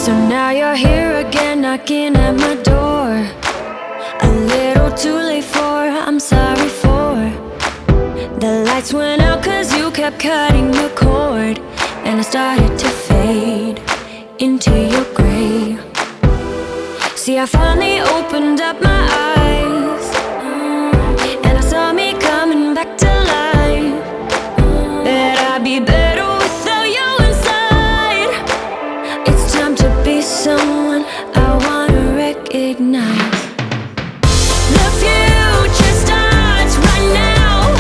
So now you're here again, knocking at my door. A little too late for, I'm sorry for. The lights went out cause you kept cutting the cord, and I started to fade into your gray. See, I finally opened up my eyes, and I saw me coming back to life. That I'd be better without you inside. It's time to be someone I wanna recognize. The future starts right now.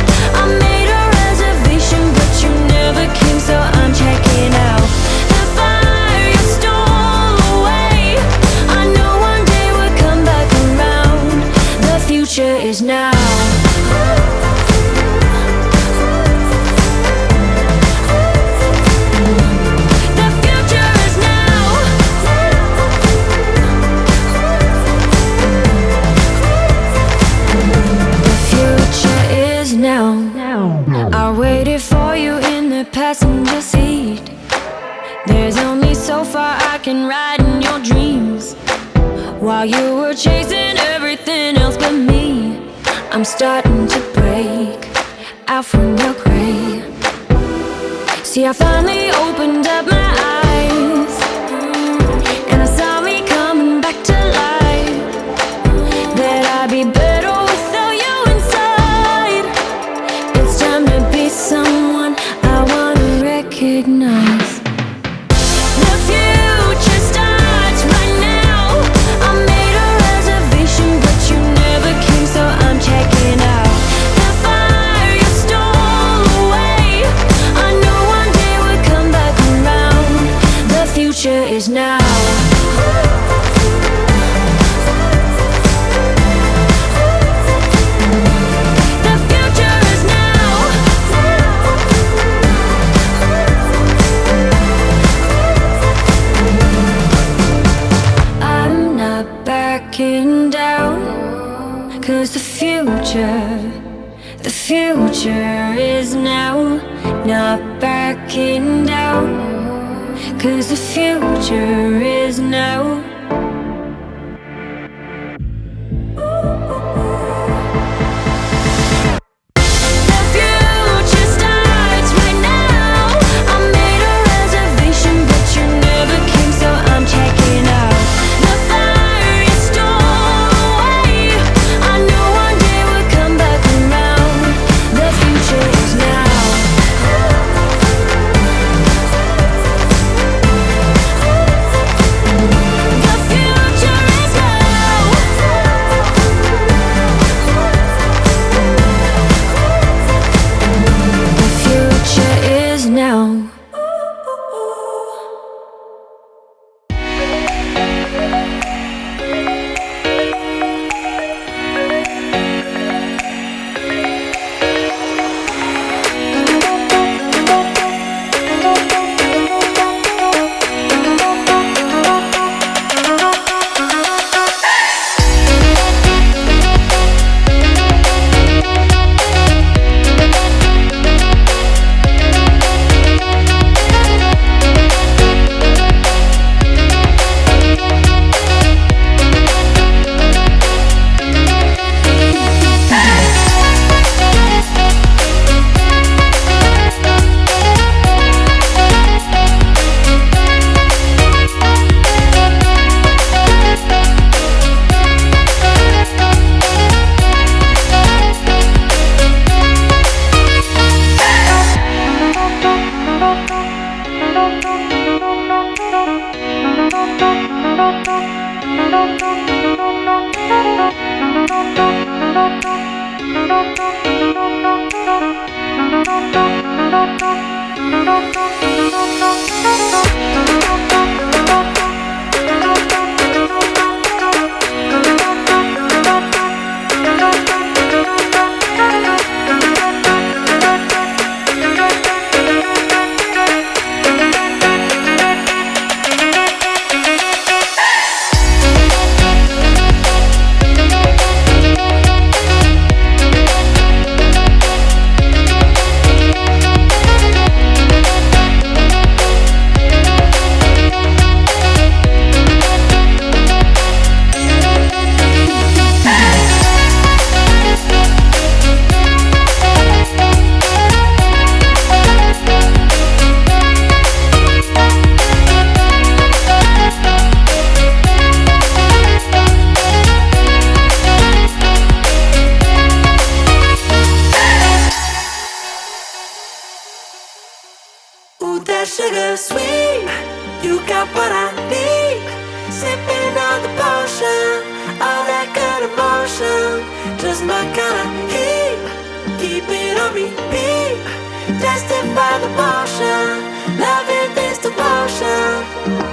I made a reservation, but you never came, so I'm checking out. The fire you stole away, I know one day we'll come back around. The future is now. I waited for you in the passenger seat. There's only so far I can ride in your dreams. While you were chasing everything else but me, I'm starting to break out from your gray. See, I finally opened up my eyes, and I saw me coming back to life. That I'd be better without you inside. It's time to be someone I wanna recognize. The future starts right now. I made a reservation, but you never came, so I'm checking out. The fire you stole away, I know one day we'll come back around. The future is now. Cause the future is now. Not backing down. Cause the future is now. sugar sweet. You got what I need. Sipping on the potion, all that good emotion, just my kind of heat. Keep it on repeat, tested by the motion, loving this devotion.